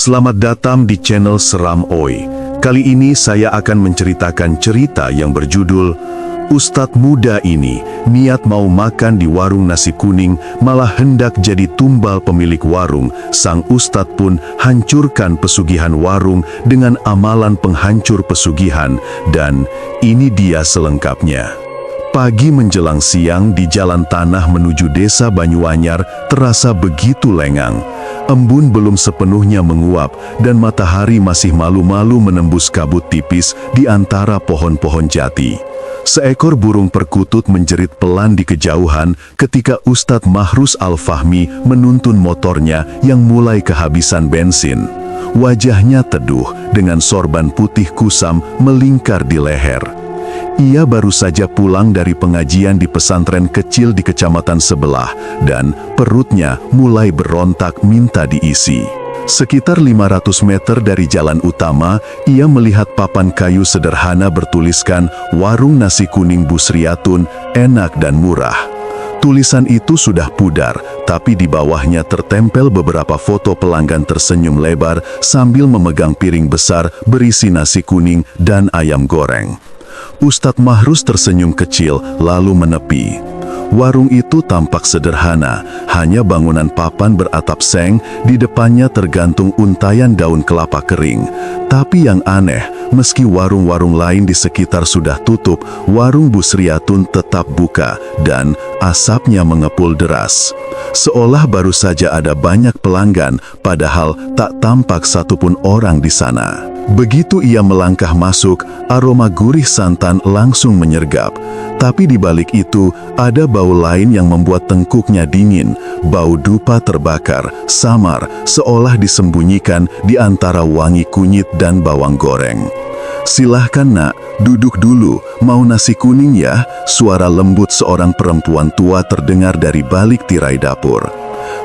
Selamat datang di channel Seram Oi. Kali ini saya akan menceritakan cerita yang berjudul Ustadz muda ini niat mau makan di warung nasi kuning, malah hendak jadi tumbal pemilik warung. Sang ustadz pun hancurkan pesugihan warung dengan amalan penghancur pesugihan. Dan ini dia selengkapnya. Pagi menjelang siang di jalan tanah menuju desa Banyuanyar terasa begitu lengang. Embun belum sepenuhnya menguap dan matahari masih malu-malu menembus kabut tipis di antara pohon-pohon jati. Seekor burung perkutut menjerit pelan di kejauhan ketika Ustadz Mahrus Al-Fahmi menuntun motornya yang mulai kehabisan bensin. Wajahnya teduh dengan sorban putih kusam melingkar di leher. Ia baru saja pulang dari pengajian di pesantren kecil di kecamatan sebelah dan perutnya mulai berontak minta diisi. Sekitar 500 meter dari jalan utama, ia melihat papan kayu sederhana bertuliskan Warung Nasi Kuning Busriatun, enak dan murah. Tulisan itu sudah pudar, tapi di bawahnya tertempel beberapa foto pelanggan tersenyum lebar sambil memegang piring besar berisi nasi kuning dan ayam goreng. Ustadz Mahrus tersenyum kecil lalu menepi. Warung itu tampak sederhana, hanya bangunan papan beratap seng, di depannya tergantung untayan daun kelapa kering. Tapi yang aneh, meski warung-warung lain di sekitar sudah tutup, warung Busriatun tetap buka dan asapnya mengepul deras. Seolah baru saja ada banyak pelanggan, padahal tak tampak satupun orang di sana. Begitu ia melangkah masuk, aroma gurih santan langsung menyergap. Tapi di balik itu, ada bau lain yang membuat tengkuknya dingin. Bau dupa terbakar, samar, seolah disembunyikan di antara wangi kunyit dan bawang goreng. "Silahkan nak, duduk dulu, mau nasi kuning ya?" Suara lembut seorang perempuan tua terdengar dari balik tirai dapur.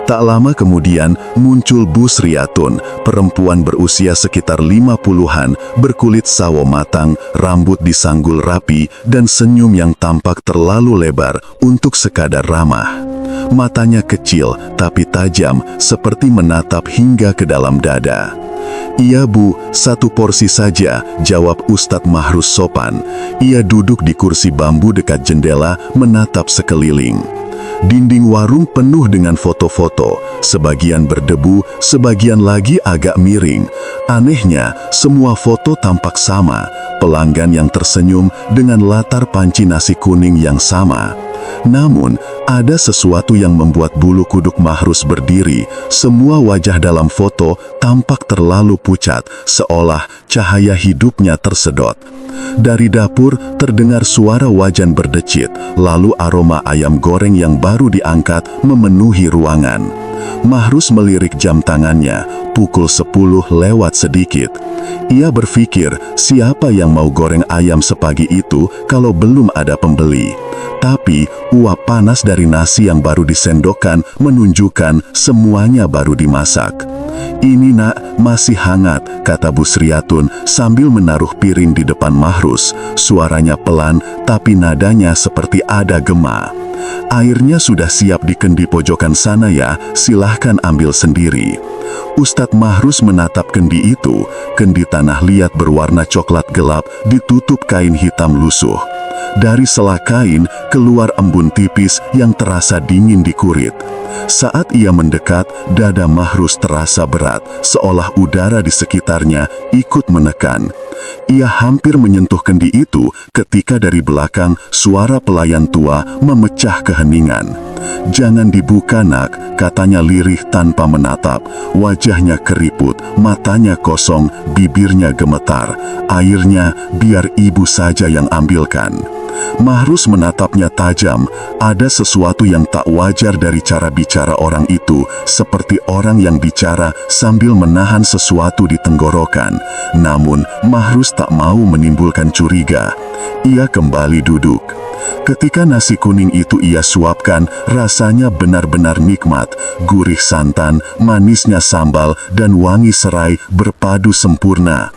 Tak lama kemudian muncul Busriatun, perempuan berusia sekitar 50-an, berkulit sawo matang, rambut disanggul rapi, dan senyum yang tampak terlalu lebar untuk sekadar ramah. Matanya kecil tapi tajam, seperti menatap hingga ke dalam dada. "Iya bu, satu porsi saja," jawab Ustadz Mahrus sopan. Ia duduk di kursi bambu dekat jendela, menatap sekeliling. Dinding warung penuh dengan foto-foto, sebagian berdebu, sebagian lagi agak miring. Anehnya, semua foto tampak sama, pelanggan yang tersenyum dengan latar panci nasi kuning yang sama. Namun, ada sesuatu yang membuat bulu kuduk Mahrus berdiri. Semua wajah dalam foto tampak terlalu pucat, seolah cahaya hidupnya tersedot. Dari dapur terdengar suara wajan berdecit, lalu aroma ayam goreng yang baru diangkat memenuhi ruangan. Mahrus melirik jam tangannya, pukul 10 lewat sedikit. Ia berpikir, siapa yang mau goreng ayam sepagi itu kalau belum ada pembeli? Tapi uap panas dari nasi yang baru disendokkan menunjukkan semuanya baru dimasak. "Ini nak, masih hangat," kata Busriatun sambil menaruh piring di depan Mahrus. Suaranya pelan, tapi nadanya seperti ada gema. "Airnya sudah siap di kendi pojokan sana ya, silahkan ambil sendiri." Ustadz Mahrus menatap kendi itu. Kendi tanah liat berwarna coklat gelap, ditutup kain hitam lusuh. Dari sela kain keluar embun tipis yang terasa dingin di kurit. Saat ia mendekat, dada Mahrus terasa berat, seolah udara di sekitarnya ikut menekan. Ia hampir menyentuh kendi itu ketika dari belakang suara pelayan tua memecah keheningan. "Jangan dibuka nak," katanya lirih tanpa menatap. Wajahnya keriput, matanya kosong, bibirnya gemetar. "Airnya biar ibu saja yang ambilkan." Mahrus menatapnya tajam. Ada sesuatu yang tak wajar dari cara bicara orang itu, seperti orang yang bicara sambil menahan sesuatu di tenggorokan. Namun, Mahrus tak mau menimbulkan curiga. Ia kembali duduk. Ketika nasi kuning itu ia suapkan, rasanya benar-benar nikmat. Gurih santan, manisnya sambal, dan wangi serai berpadu sempurna.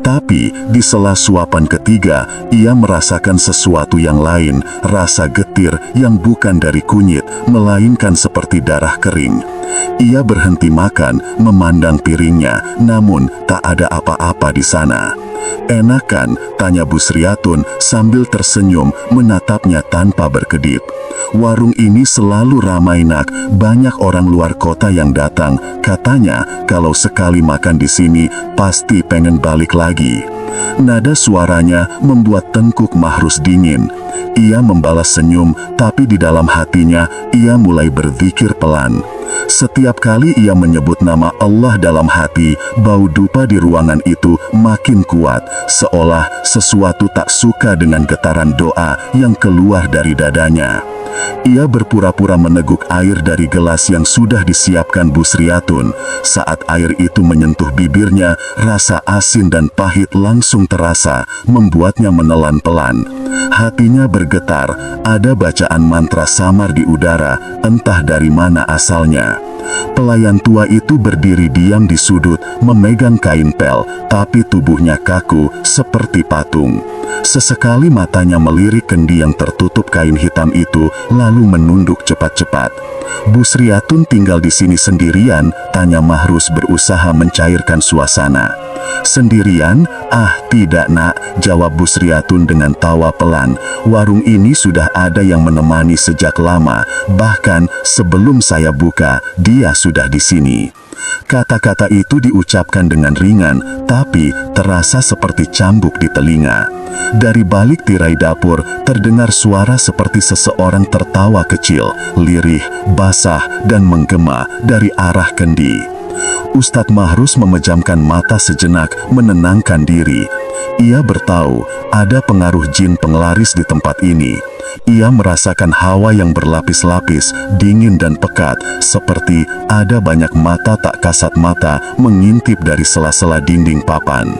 Tapi di sela suapan ketiga, ia merasakan sesuatu sesuatu yang lain, rasa getir yang bukan dari kunyit, melainkan seperti darah kering. Ia berhenti makan, memandang piringnya, namun tak ada apa-apa di sana. "Enak kan?" tanya Busriatun sambil tersenyum menatapnya tanpa berkedip. "Warung ini selalu ramai nak, banyak orang luar kota yang datang. Katanya kalau sekali makan di sini pasti pengen balik lagi." Nada suaranya membuat tengkuk Mahrus dingin. Ia membalas senyum, tapi di dalam hatinya ia mulai berzikir pelan. Setiap kali ia menyebut nama Allah dalam hati, bau dupa di ruangan itu makin kuat, seolah sesuatu tak suka dengan getaran doa yang keluar dari dadanya. Ia berpura-pura meneguk air dari gelas yang sudah disiapkan Busriatun. Saat air itu menyentuh bibirnya, rasa asin dan pahit langsung terasa, membuatnya menelan pelan. Hatinya bergetar, ada bacaan mantra samar di udara, entah dari mana asalnya. Pelayan tua itu berdiri diam di sudut, memegang kain pel, tapi tubuhnya kaku seperti patung. Sesekali matanya melirik kendi yang tertutup kain hitam itu, lalu menunduk cepat-cepat. "Busriatun tinggal di sini sendirian?" tanya Mahrus berusaha mencairkan suasana. "Sendirian? Ah, tidak nak," jawab Busriatun dengan tawa pelan. "Warung ini sudah ada yang menemani sejak lama, bahkan sebelum saya buka, dia sudah di sini." Kata-kata itu diucapkan dengan ringan, tapi terasa seperti cambuk di telinga. Dari balik tirai dapur, terdengar suara seperti seseorang tertawa kecil, lirih, basah, dan menggema dari arah kendi. Ustadz Mahrus memejamkan mata sejenak, menenangkan diri. Ia bertahu ada pengaruh jin penglaris di tempat ini. Ia merasakan hawa yang berlapis-lapis, dingin dan pekat, seperti ada banyak mata tak kasat mata mengintip dari sela-sela dinding papan.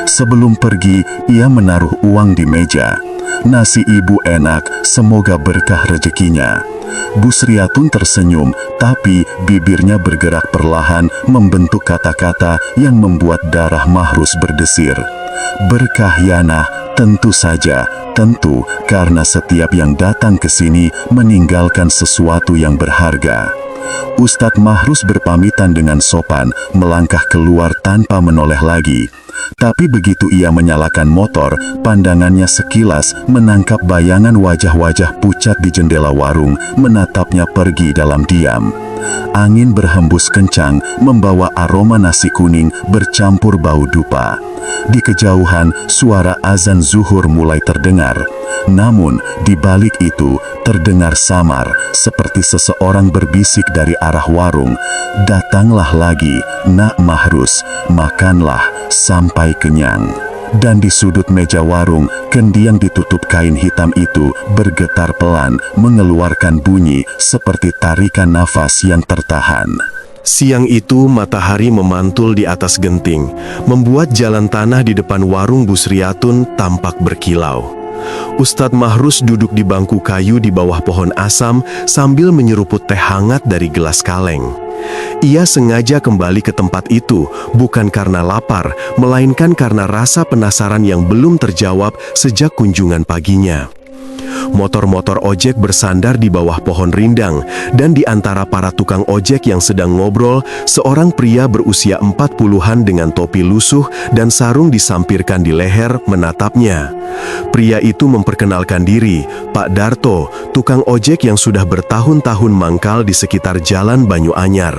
Sebelum pergi, ia menaruh uang di meja. "Nasi ibu enak, semoga berkah rezekinya." Busriatun tersenyum, tapi bibirnya bergerak perlahan membentuk kata-kata yang membuat darah Mahrus berdesir. "Berkah Yana, tentu saja, tentu, karena setiap yang datang ke sini meninggalkan sesuatu yang berharga." Ustadz Mahrus berpamitan dengan sopan, melangkah keluar tanpa menoleh lagi. Tapi begitu ia menyalakan motor, pandangannya sekilas menangkap bayangan wajah-wajah pucat di jendela warung, menatapnya pergi dalam diam. Angin berhembus kencang, membawa aroma nasi kuning bercampur bau dupa. Di kejauhan, suara azan zuhur mulai terdengar. Namun, di balik itu, terdengar samar, seperti seseorang berbisik dari arah warung, "Datanglah lagi, nak Mahrus, makanlah sampai kenyang." Dan di sudut meja warung, kendi yang ditutup kain hitam itu bergetar pelan, mengeluarkan bunyi seperti tarikan nafas yang tertahan. Siang itu matahari memantul di atas genting, membuat jalan tanah di depan warung Busriatun tampak berkilau. Ustadz Mahrus duduk di bangku kayu di bawah pohon asam sambil menyeruput teh hangat dari gelas kaleng. Ia sengaja kembali ke tempat itu, bukan karena lapar, melainkan karena rasa penasaran yang belum terjawab sejak kunjungan paginya. Motor-motor ojek bersandar di bawah pohon rindang, dan di antara para tukang ojek yang sedang ngobrol, seorang pria berusia 40-an dengan topi lusuh dan sarung disampirkan di leher menatapnya. Pria itu memperkenalkan diri, Pak Darto, tukang ojek yang sudah bertahun-tahun mangkal di sekitar Jalan Banyu Anyar.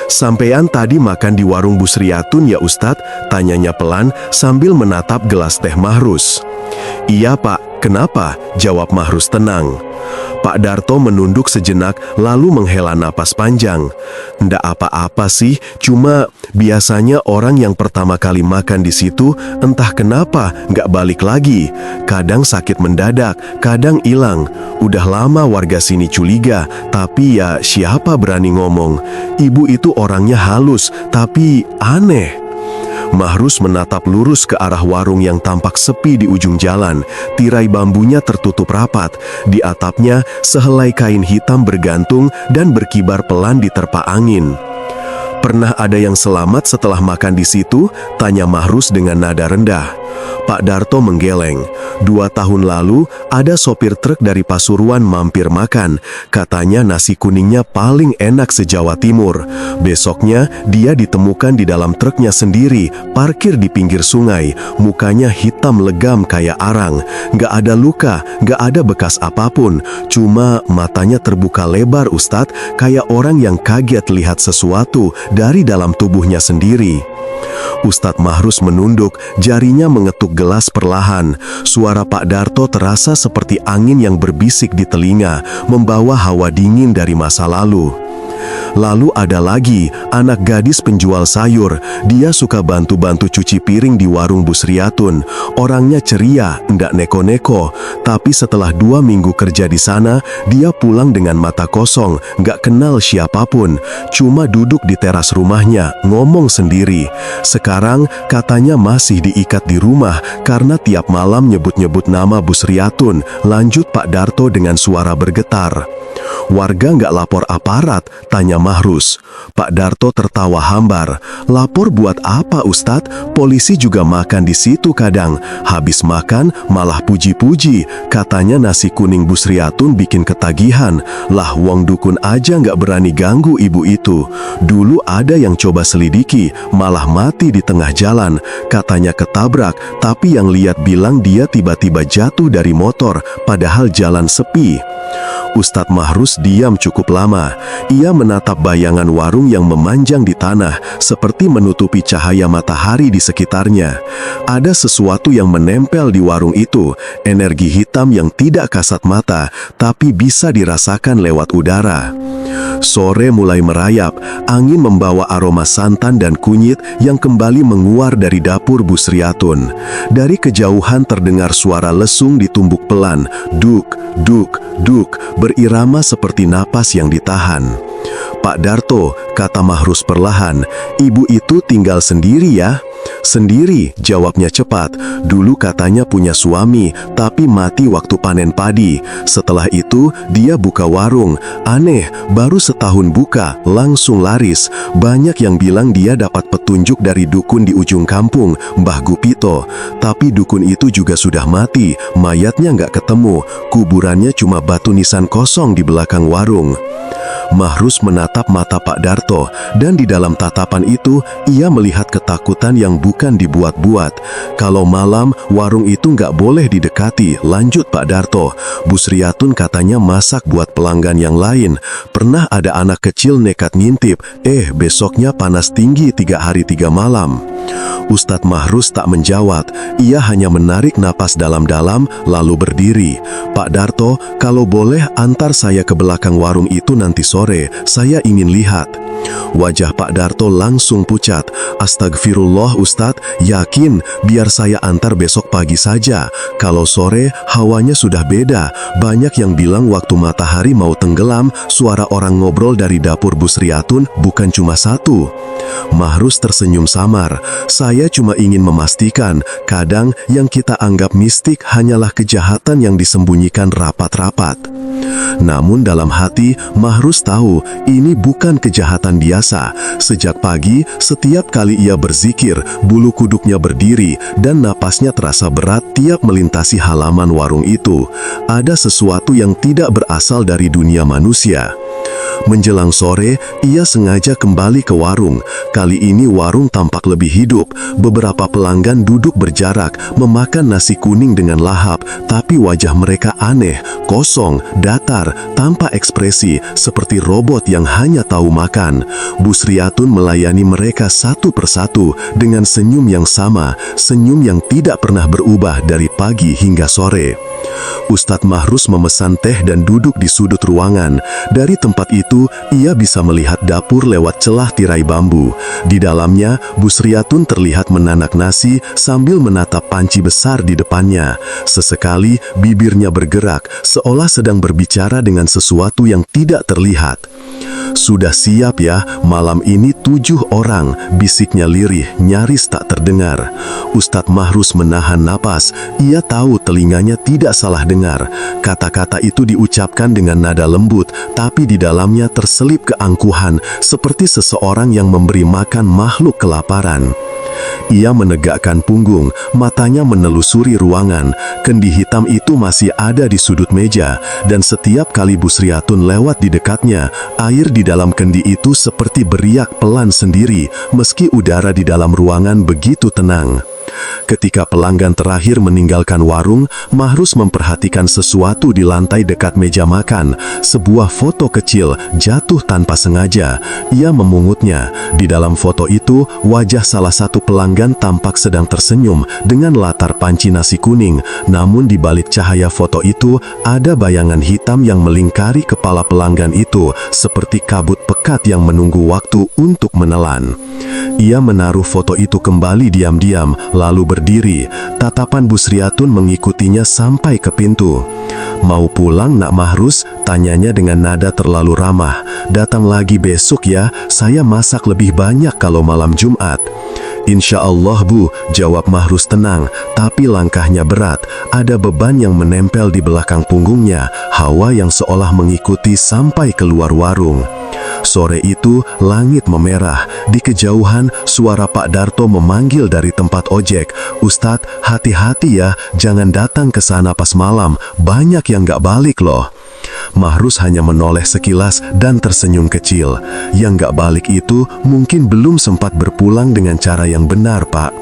"Sampean tadi makan di warung Busriatun ya Ustadz?" tanyanya pelan sambil menatap gelas teh Mahrus. "Iya Pak, kenapa?" jawab Mahrus tenang. Pak Darto menunduk sejenak lalu menghela napas panjang. "Ndak apa-apa sih, cuma biasanya orang yang pertama kali makan di situ entah kenapa nggak balik lagi. Kadang sakit mendadak, kadang hilang. Udah lama warga sini curiga, tapi ya siapa berani ngomong. Ibu itu orangnya halus, tapi aneh." Mahrus menatap lurus ke arah warung yang tampak sepi di ujung jalan. Tirai bambunya tertutup rapat. Di atapnya, sehelai kain hitam bergantung dan berkibar pelan diterpa angin. Pernah ada yang selamat setelah makan di situ? Tanya Mahrus dengan nada rendah. Pak Darto menggeleng. 2 tahun lalu, ada sopir truk dari Pasuruan mampir makan. Katanya nasi kuningnya paling enak se-Jawa Timur. Besoknya, dia ditemukan di dalam truknya sendiri, parkir di pinggir sungai. Mukanya hitam legam kayak arang. Nggak ada luka, nggak ada bekas apapun. Cuma matanya terbuka lebar, Ustadz, kayak orang yang kaget lihat sesuatu dari dalam tubuhnya sendiri. Ustadz Mahrus menunduk, jarinya mengetuk gelas perlahan. Suara Pak Darto terasa seperti angin yang berbisik di telinga, membawa hawa dingin dari masa lalu. Lalu ada lagi, anak gadis penjual sayur. Dia suka bantu-bantu cuci piring di warung Bu Sriatun. Orangnya ceria, ndak neko-neko. Tapi setelah 2 minggu kerja di sana, dia pulang dengan mata kosong, nggak kenal siapapun. Cuma duduk di teras rumahnya, ngomong sendiri. Sekarang katanya masih diikat di rumah karena tiap malam nyebut-nyebut nama Bu Sriatun. Lanjut Pak Darto dengan suara bergetar. Warga nggak lapor aparat? Tanya Mahrus. Pak Darto tertawa hambar. Lapor buat apa, Ustadz? Polisi juga makan di situ kadang. Habis makan malah puji-puji. Katanya nasi kuning Bu Sriatun bikin ketagihan. Lah wong dukun aja nggak berani ganggu ibu itu. Dulu ada yang coba selidiki, malah mati di tengah jalan. Katanya ketabrak, tapi yang lihat bilang dia tiba-tiba jatuh dari motor, padahal jalan sepi. Ustadz Mahrus diam cukup lama. Ia menatap bayangan warung yang memanjang di tanah, seperti menutupi cahaya matahari di sekitarnya. Ada sesuatu yang menempel di warung itu, energi hitam yang tidak kasat mata, tapi bisa dirasakan lewat udara. Sore mulai merayap, angin membawa aroma santan dan kunyit yang kembali menguar dari dapur Bu Sriatun. Dari kejauhan terdengar suara lesung ditumbuk pelan, duk, duk, duk, berirama seperti napas yang ditahan. Pak Darto, kata Mahrus perlahan, ibu itu tinggal sendiri ya? Sendiri, jawabnya cepat. Dulu katanya punya suami, tapi mati waktu panen padi. Setelah itu, dia buka warung. Aneh, baru setahun buka, langsung laris. Banyak yang bilang dia dapat petunjuk dari dukun di ujung kampung, Mbah Gupito. Tapi dukun itu juga sudah mati, mayatnya nggak ketemu. Kuburannya cuma batu nisan kosong di belakang warung. Mahrus menatap mata Pak Darto, dan di dalam tatapan itu, ia melihat ketakutan yang bukan dibuat-buat. Kalau malam, warung itu nggak boleh didekati, lanjut Pak Darto. Bu Sriatun katanya masak buat pelanggan yang lain. Pernah ada anak kecil nekat ngintip, besoknya panas tinggi 3 hari 3 malam. Ustadz Mahrus tak menjawab, ia hanya menarik napas dalam-dalam, lalu berdiri. Pak Darto, kalau boleh antar saya ke belakang warung itu nanti sore, saya ingin lihat. Wajah Pak Darto langsung pucat. Astagfirullah Ustadz, yakin biar saya antar besok pagi saja. Kalau sore, hawanya sudah beda. Banyak yang bilang waktu matahari mau tenggelam, suara orang ngobrol dari dapur Bu Sriatun bukan cuma satu. Mahrus tersenyum samar. Saya cuma ingin memastikan, kadang yang kita anggap mistik hanyalah kejahatan yang disembunyikan rapat-rapat. Namun dalam hati, Mahrus tahu ini bukan kejahatan biasa. Sejak pagi, setiap kali ia berzikir, bulu kuduknya berdiri dan napasnya terasa berat tiap melintasi halaman warung itu. Ada sesuatu yang tidak berasal dari dunia manusia. Menjelang sore, ia sengaja kembali ke warung. Kali ini warung tampak lebih hidup. Beberapa pelanggan duduk berjarak, memakan nasi kuning dengan lahap, tapi wajah mereka aneh, kosong, datar, tanpa ekspresi, seperti robot yang hanya tahu makan. Bu Sriatun melayani mereka satu persatu dengan senyum yang sama, senyum yang tidak pernah berubah dari pagi hingga sore. Ustadz Mahrus memesan teh dan duduk di sudut ruangan. Dari tempat itu, ia bisa melihat dapur lewat celah tirai bambu. Di dalamnya, Bu Sriatun terlihat menanak nasi sambil menatap panci besar di depannya. Sesekali, bibirnya bergerak, seolah sedang berbicara dengan sesuatu yang tidak terlihat. "Sudah siap ya, malam ini 7 orang," bisiknya lirih, nyaris tak terdengar. Ustadz Mahrus menahan napas, ia tahu telinganya tidak salah dengar. Kata-kata itu diucapkan dengan nada lembut, tapi di dalamnya terselip keangkuhan, seperti seseorang yang memberi makan makhluk kelaparan. Ia menegakkan punggung, matanya menelusuri ruangan. Kendi hitam itu masih ada di sudut meja, dan setiap kali Busriatun lewat di dekatnya, air di dalam kendi itu seperti beriak pelan sendiri, meski udara di dalam ruangan begitu tenang. Ketika pelanggan terakhir meninggalkan warung, Mahrus memperhatikan sesuatu di lantai dekat meja makan. Sebuah foto kecil jatuh tanpa sengaja. Ia memungutnya. Di dalam foto itu, wajah salah satu pelanggan tampak sedang tersenyum dengan latar panci nasi kuning. Namun di balik cahaya foto itu, ada bayangan hitam yang melingkari kepala pelanggan itu, seperti kabut pekat yang menunggu waktu untuk menelan. Ia menaruh foto itu kembali diam-diam, lalu berdiri. Tatapan Busriatun mengikutinya sampai ke pintu. "Mau pulang, Nak Mahrus?" tanyanya dengan nada terlalu ramah. "Datang lagi besok ya, saya masak lebih banyak kalau malam Jumat." "Insya Allah, Bu," jawab Mahrus tenang, tapi langkahnya berat. Ada beban yang menempel di belakang punggungnya, hawa yang seolah mengikuti sampai keluar warung. Sore itu, langit memerah. Di kejauhan, suara Pak Darto memanggil dari tempat ojek, "Ustadz, hati-hati ya, jangan datang ke sana pas malam, banyak yang gak balik loh." Mahrus hanya menoleh sekilas dan tersenyum kecil. Yang gak balik itu mungkin belum sempat berpulang dengan cara yang benar, Pak.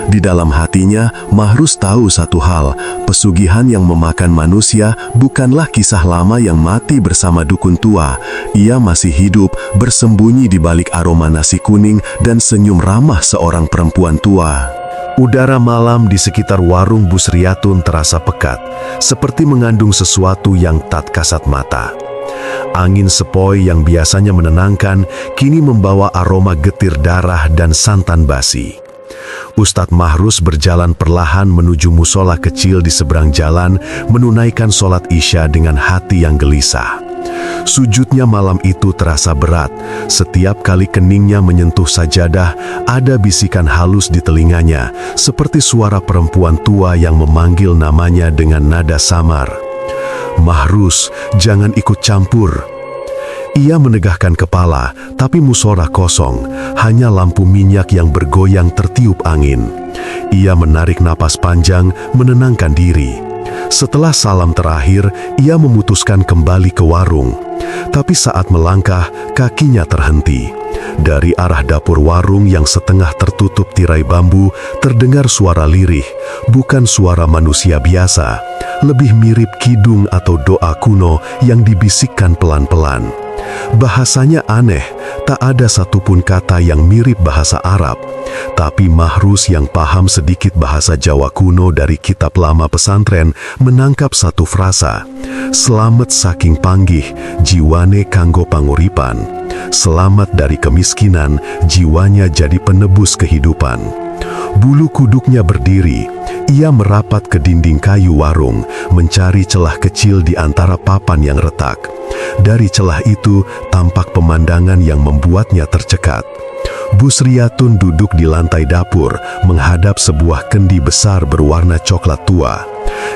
Di dalam hatinya, Mahrus tahu satu hal, pesugihan yang memakan manusia bukanlah kisah lama yang mati bersama dukun tua. Ia masih hidup, bersembunyi di balik aroma nasi kuning dan senyum ramah seorang perempuan tua. Udara malam di sekitar warung Busriatun terasa pekat, seperti mengandung sesuatu yang tak kasat mata. Angin sepoi yang biasanya menenangkan, kini membawa aroma getir darah dan santan basi. Ustadz Mahrus berjalan perlahan menuju musola kecil di seberang jalan, menunaikan sholat Isya dengan hati yang gelisah. Sujudnya malam itu terasa berat. Setiap kali keningnya menyentuh sajadah, ada bisikan halus di telinganya, seperti suara perempuan tua yang memanggil namanya dengan nada samar. "Mahrus, jangan ikut campur." Ia menegakkan kepala, tapi musola kosong, hanya lampu minyak yang bergoyang tertiup angin. Ia menarik napas panjang, menenangkan diri. Setelah salam terakhir, ia memutuskan kembali ke warung. Tapi saat melangkah, kakinya terhenti. Dari arah dapur warung yang setengah tertutup tirai bambu, terdengar suara lirih, bukan suara manusia biasa. Lebih mirip kidung atau doa kuno yang dibisikkan pelan-pelan. Bahasanya aneh, tak ada satupun kata yang mirip bahasa Arab. Tapi Mahrus yang paham sedikit bahasa Jawa kuno dari kitab lama pesantren menangkap satu frasa. "Selamat saking panggih, jiwane kanggo panguripan." Selamat dari kemiskinan, jiwanya jadi penebus kehidupan. Bulu kuduknya berdiri. Ia merapat ke dinding kayu warung, mencari celah kecil di antara papan yang retak. Dari celah itu, tampak pemandangan yang membuatnya tercekat. Busriatun duduk di lantai dapur, menghadap sebuah kendi besar berwarna coklat tua.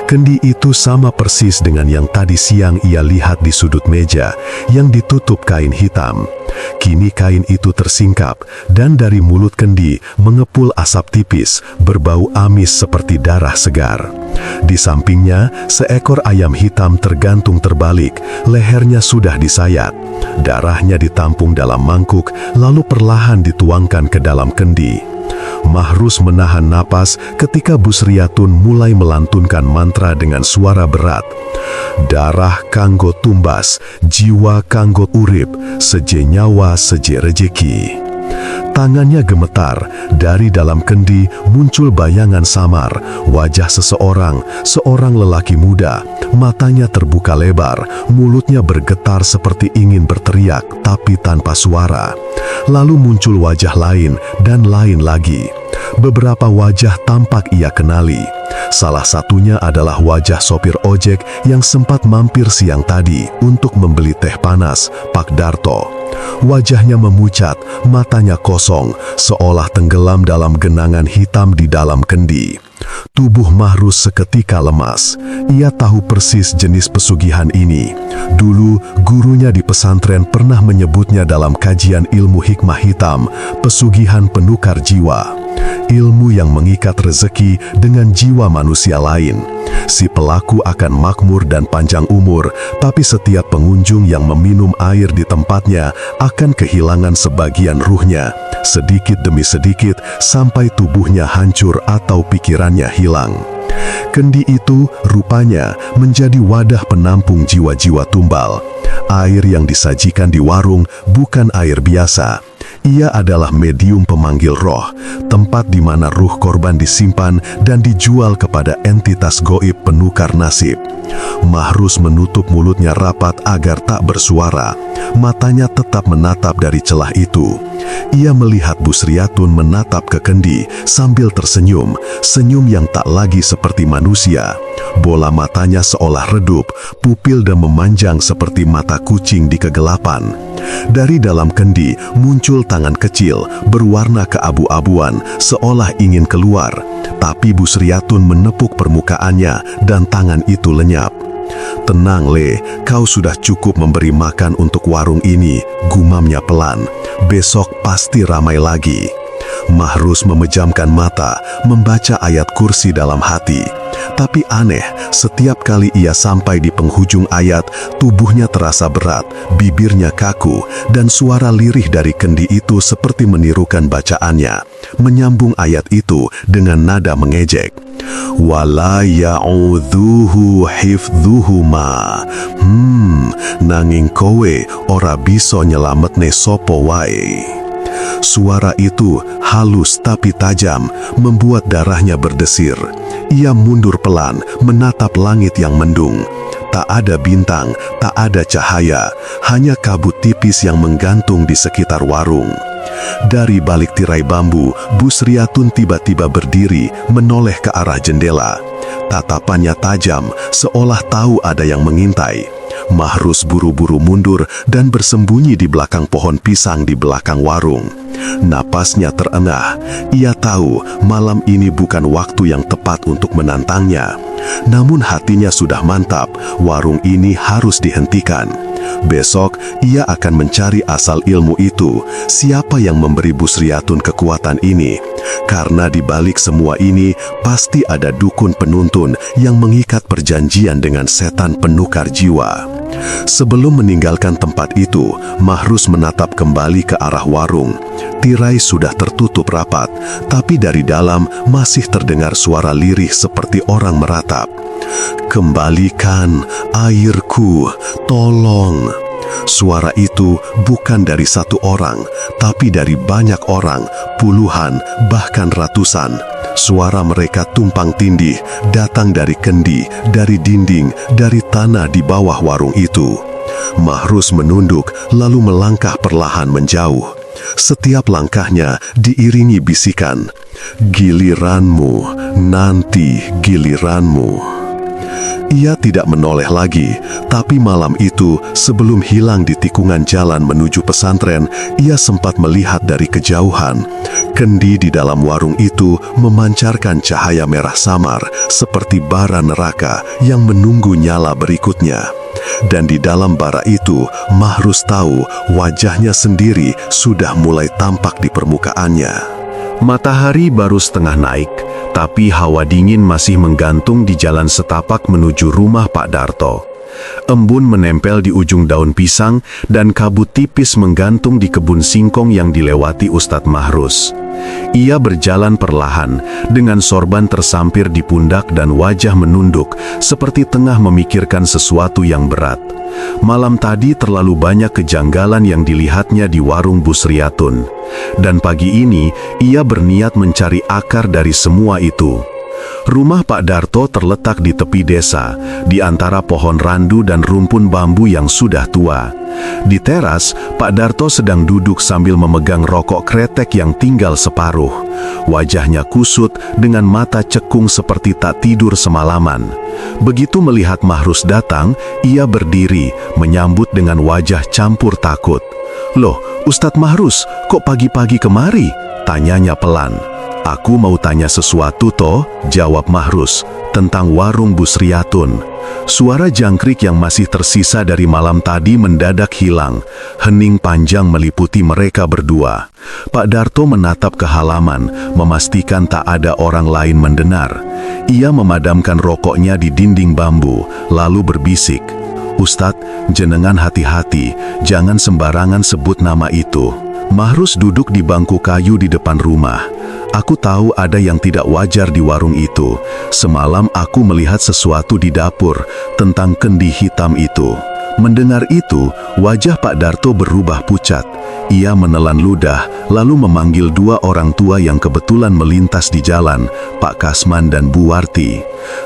Kendi itu sama persis dengan yang tadi siang ia lihat di sudut meja, yang ditutup kain hitam. Kini kain itu tersingkap, dan dari mulut kendi mengepul asap tipis, berbau amis seperti darah segar. Di sampingnya, seekor ayam hitam tergantung terbalik, lehernya sudah disayat. Darahnya ditampung dalam mangkuk, lalu perlahan dituangkan ke dalam kendi. Mahrus menahan napas ketika Busriatun mulai melantunkan mantra dengan suara berat. "Darah kanggo tumbas, jiwa kanggo urip, seje nyawa seje rejeki." Tangannya gemetar, dari dalam kendi muncul bayangan samar, wajah seorang lelaki muda, matanya terbuka lebar, mulutnya bergetar seperti ingin berteriak, tapi tanpa suara. Lalu muncul wajah lain dan lain lagi. Beberapa wajah tampak ia kenali. Salah satunya adalah wajah sopir ojek yang sempat mampir siang tadi untuk membeli teh panas, Pak Darto. Wajahnya memucat, matanya kosong, seolah tenggelam dalam genangan hitam di dalam kendi. Tubuh Mahrus seketika lemas. Ia tahu persis jenis pesugihan ini. Dulu, gurunya di pesantren pernah menyebutnya dalam kajian ilmu hikmah hitam, pesugihan penukar jiwa. Ilmu yang mengikat rezeki dengan jiwa manusia lain. Si pelaku akan makmur dan panjang umur, tapi setiap pengunjung yang meminum air di tempatnya akan kehilangan sebagian ruhnya, sedikit demi sedikit sampai tubuhnya hancur atau pikirannya hilang. Kendi itu rupanya menjadi wadah penampung jiwa-jiwa tumbal. Air yang disajikan di warung bukan air biasa. Ia adalah medium pemanggil roh, tempat di mana ruh korban disimpan dan dijual kepada entitas goib penukar nasib. Mahrus menutup mulutnya rapat agar tak bersuara. Matanya tetap menatap dari celah itu. Ia melihat Busriatun menatap ke kendi sambil tersenyum, senyum yang tak lagi seperti manusia. Bola matanya seolah redup, pupil dan memanjang seperti mata kucing di kegelapan. Dari dalam kendi muncul tangan kecil berwarna keabu-abuan seolah ingin keluar, tapi Busriatun menepuk permukaannya dan tangan itu lenyap. "Tenang, Le, kau sudah cukup memberi makan untuk warung ini," gumamnya pelan. "Besok pasti ramai lagi." Mahrus memejamkan mata, membaca ayat kursi dalam hati. Tapi aneh, setiap kali ia sampai di penghujung ayat, tubuhnya terasa berat, bibirnya kaku, dan suara lirih dari kendi itu seperti menirukan bacaannya, menyambung ayat itu dengan nada mengejek. "Wala ya'udzuhu hifdzuhuma. Nanging kowe ora bisa nyelametne sopo wae." Suara itu halus tapi tajam, membuat darahnya berdesir. Ia mundur pelan, menatap langit yang mendung. Tak ada bintang, tak ada cahaya, hanya kabut tipis yang menggantung di sekitar warung. Dari balik tirai bambu, Busriatun tiba-tiba berdiri, menoleh ke arah jendela. Tatapannya tajam, seolah tahu ada yang mengintai. Mahrus buru-buru mundur dan bersembunyi di belakang pohon pisang di belakang warung. Napasnya terengah. Ia tahu malam ini bukan waktu yang tepat untuk menantangnya. Namun hatinya sudah mantap, warung ini harus dihentikan. Besok ia akan mencari asal ilmu itu, siapa yang memberi Busriatun kekuatan ini. Karena di balik semua ini pasti ada dukun penuntun yang mengikat perjanjian dengan setan penukar jiwa. Sebelum meninggalkan tempat itu, Mahrus menatap kembali ke arah warung. Tirai sudah tertutup rapat, tapi dari dalam masih terdengar suara lirih seperti orang meratap. "Kembalikan airku, tolong." Suara itu bukan dari satu orang, tapi dari banyak orang, puluhan, bahkan ratusan. Suara mereka tumpang tindih, datang dari kendi, dari dinding, dari tanah di bawah warung itu. Mahrus menunduk, lalu melangkah perlahan menjauh. Setiap langkahnya diiringi bisikan, "Giliranmu, nanti giliranmu." Ia tidak menoleh lagi, tapi malam itu sebelum hilang di tikungan jalan menuju pesantren, ia sempat melihat dari kejauhan. Kendi di dalam warung itu memancarkan cahaya merah samar seperti bara neraka yang menunggu nyala berikutnya. Dan di dalam bara itu, Mahrus tahu wajahnya sendiri sudah mulai tampak di permukaannya. Matahari baru setengah naik, tapi hawa dingin masih menggantung di jalan setapak menuju rumah Pak Darto. Embun menempel di ujung daun pisang dan kabut tipis menggantung di kebun singkong yang dilewati Ustadz Mahrus. Ia berjalan perlahan, dengan sorban tersampir di pundak dan wajah menunduk, seperti tengah memikirkan sesuatu yang berat. Malam tadi terlalu banyak kejanggalan yang dilihatnya di warung Busriatun. Dan pagi ini, ia berniat mencari akar dari semua itu. Rumah Pak Darto terletak di tepi desa, di antara pohon randu dan rumpun bambu yang sudah tua. Di teras, Pak Darto sedang duduk sambil memegang rokok kretek yang tinggal separuh. Wajahnya kusut dengan mata cekung seperti tak tidur semalaman. Begitu melihat Mahrus datang, ia berdiri, menyambut dengan wajah campur takut. "Loh, Ustadz Mahrus, kok pagi-pagi kemari?" tanyanya pelan. "Aku mau tanya sesuatu toh," jawab Mahrus, "tentang warung Busriatun." Suara jangkrik yang masih tersisa dari malam tadi mendadak hilang. Hening panjang meliputi mereka berdua. Pak Darto menatap ke halaman, memastikan tak ada orang lain mendengar. Ia memadamkan rokoknya di dinding bambu, lalu berbisik, "Ustadz, jenengan hati-hati, jangan sembarangan sebut nama itu." Mahrus duduk di bangku kayu di depan rumah. "Aku tahu ada yang tidak wajar di warung itu. Semalam aku melihat sesuatu di dapur tentang kendi hitam itu." Mendengar itu, wajah Pak Darto berubah pucat. Ia menelan ludah, lalu memanggil dua orang tua yang kebetulan melintas di jalan, Pak Kasman dan Bu Warti.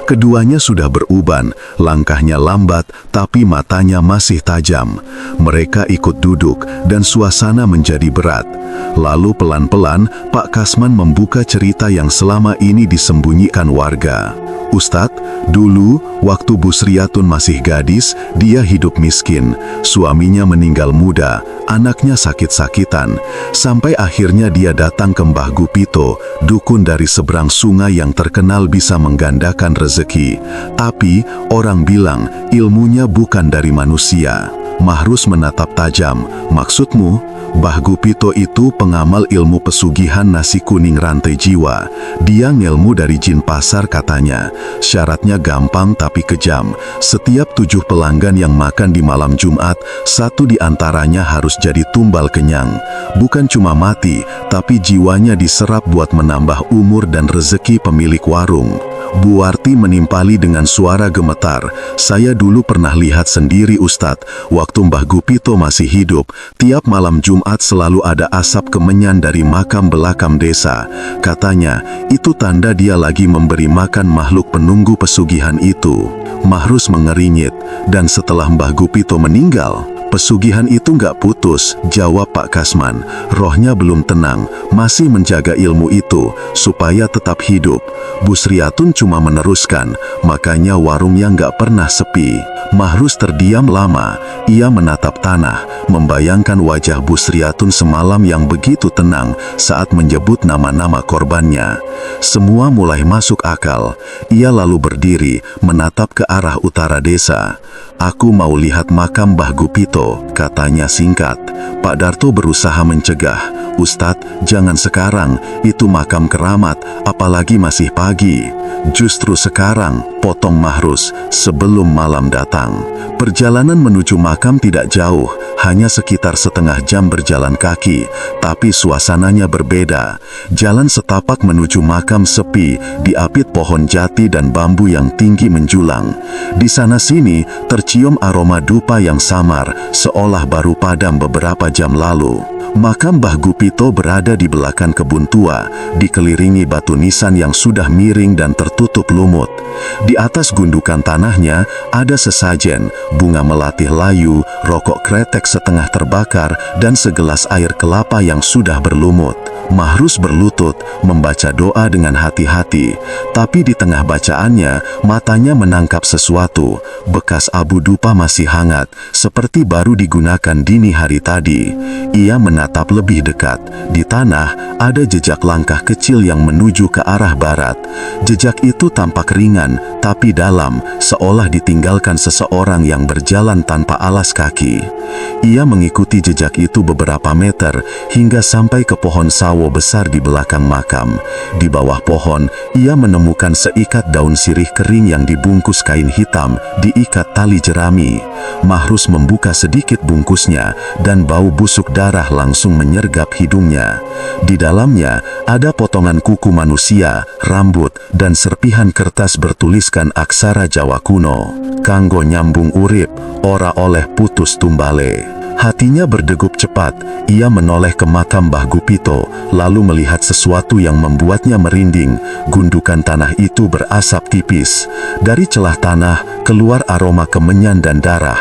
Keduanya sudah beruban, langkahnya lambat, tapi matanya masih tajam. Mereka ikut duduk, dan suasana menjadi berat. Lalu pelan-pelan, Pak Kasman membuka cerita yang selama ini disembunyikan warga. "Ustadz, dulu waktu Busriatun masih gadis, dia hidup miskin. Suaminya meninggal muda, anaknya sakit-sakitan. Sampai akhirnya dia datang ke Mbah Gupito, dukun dari seberang sungai yang terkenal bisa menggandakan rezeki. Tapi orang bilang ilmunya bukan dari manusia." Mahrus menatap tajam. "Maksudmu?" "Mbah Gupito itu pengamal ilmu pesugihan nasi kuning rantai jiwa. Dia ngelmu dari jin pasar katanya. Syaratnya gampang tapi kejam. Setiap 7 pelanggan yang makan di malam Jumat, 1 di antaranya harus jadi tumbal kenyang. Bukan cuma mati, tapi jiwanya diserap buat menambah umur dan rezeki pemilik warung." Bu Warti menimpali dengan suara gemetar, "Saya dulu pernah lihat sendiri Ustadz, waktu Mbah Gupito masih hidup, tiap malam Jumat selalu ada asap kemenyan dari makam belakang desa. Katanya, itu tanda dia lagi memberi makan makhluk penunggu pesugihan itu." Mahrus mengeringit, "Dan setelah Mbah Gupito meninggal, pesugihan itu nggak putus," jawab Pak Kasman. "Rohnya belum tenang, masih menjaga ilmu itu, supaya tetap hidup. Busriatun cuma meneruskan, makanya warungnya nggak pernah sepi." Mahrus terdiam lama. Ia menatap tanah, membayangkan wajah Busriatun semalam yang begitu tenang saat menyebut nama-nama korbannya. Semua mulai masuk akal. Ia lalu berdiri, menatap ke arah utara desa. "Aku mau lihat makam Mbah Gupito," katanya singkat. Pak Darto berusaha mencegah. "Ustadz, jangan sekarang, itu makam keramat, apalagi masih pagi." "Justru sekarang," potong Mahrus, "sebelum malam datang." Perjalanan menuju makam tidak jauh, hanya sekitar setengah jam berjalan kaki, tapi suasananya berbeda. Jalan setapak menuju makam sepi, diapit pohon jati dan bambu yang tinggi menjulang. Di sana-sini tercium aroma dupa yang samar, seolah baru padam beberapa jam lalu. Makam Mbah Gupito berada di belakang kebun tua, dikelilingi batu nisan yang sudah miring dan tertutup lumut. Di atas gundukan tanahnya ada sesajen, bunga melati layu, rokok kretek setengah terbakar, dan segelas air kelapa yang sudah berlumut. Mahrus berlutut, membaca doa dengan hati-hati, tapi di tengah bacaannya, matanya menangkap sesuatu. Bekas abu dupa masih hangat, seperti baru digunakan dini hari tadi. Ia menatap lebih dekat. Di tanah, ada jejak langkah kecil yang menuju ke arah barat. Jejak itu tampak ringan, tapi dalam, seolah ditinggalkan seseorang yang berjalan tanpa alas kaki. Ia mengikuti jejak itu beberapa meter, hingga sampai ke pohon sawo besar di belakang makam. Di bawah pohon, ia menemukan seikat daun sirih kering yang dibungkus kain hitam, diikat tali jerami. Mahrus membuka sedikit bungkusnya, dan bau busuk darah langsung menyergap hidungnya. Di dalamnya, ada potongan kuku manusia, rambut, dan serpihan kertas bertuliskan aksara Jawa kuno. "Kanggo nyambung urip, ora oleh putus tumbale." Hatinya berdegup cepat. Ia menoleh ke makam Mbah Gupito, lalu melihat sesuatu yang membuatnya merinding. Gundukan tanah itu berasap tipis. Dari celah tanah, keluar aroma kemenyan dan darah.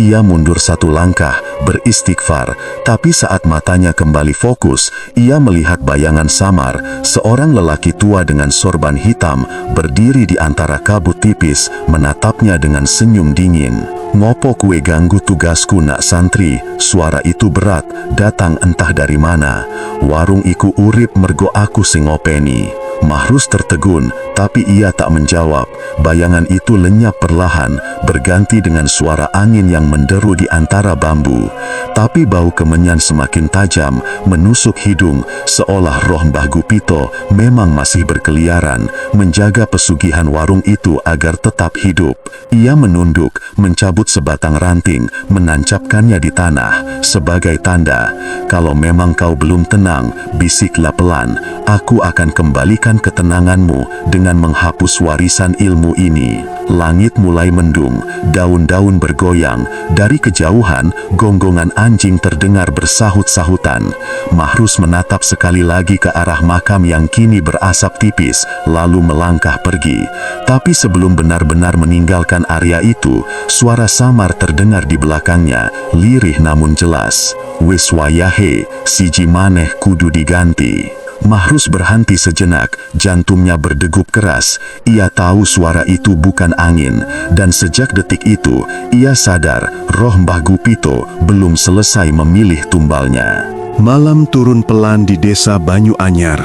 Ia mundur satu langkah, beristighfar, tapi saat matanya kembali fokus, ia melihat bayangan samar, seorang lelaki tua dengan sorban hitam, berdiri di antara kabut tipis, menatapnya dengan senyum dingin. "Ngopo kue ganggu tugasku nak santri?" Suara itu berat, datang entah dari mana. "Warung iku urip mergo aku sing ngopeni." Mahrus tertegun, tapi ia tak menjawab. Bayangan itu lenyap perlahan, berganti dengan suara angin yang menderu di antara bambu. Tapi bau kemenyan semakin tajam, menusuk hidung, seolah roh Mbah Gupito memang masih berkeliaran, menjaga pesugihan warung itu agar tetap hidup. Ia menunduk, mencabut sebatang ranting, menancapkannya di tanah, sebagai tanda, "Kalau memang kau belum tenang, bisiklah pelan, aku akan kembalikan ketenanganmu dengan menghapus warisan ilmu ini." Langit mulai mendung, daun-daun bergoyang. Dari kejauhan, gonggongan anjing terdengar bersahut-sahutan. Mahrus menatap sekali lagi ke arah makam yang kini berasap tipis, lalu melangkah pergi. Tapi sebelum benar-benar meninggalkan area itu, suara samar terdengar di belakangnya, lirih namun jelas. "Wis wayahe, siji maneh kudu diganti." Mahrus berhenti sejenak, jantungnya berdegup keras. Ia tahu suara itu bukan angin, dan sejak detik itu, ia sadar roh Mbah Gupito belum selesai memilih tumbalnya. Malam turun pelan di desa Banyu Anyar.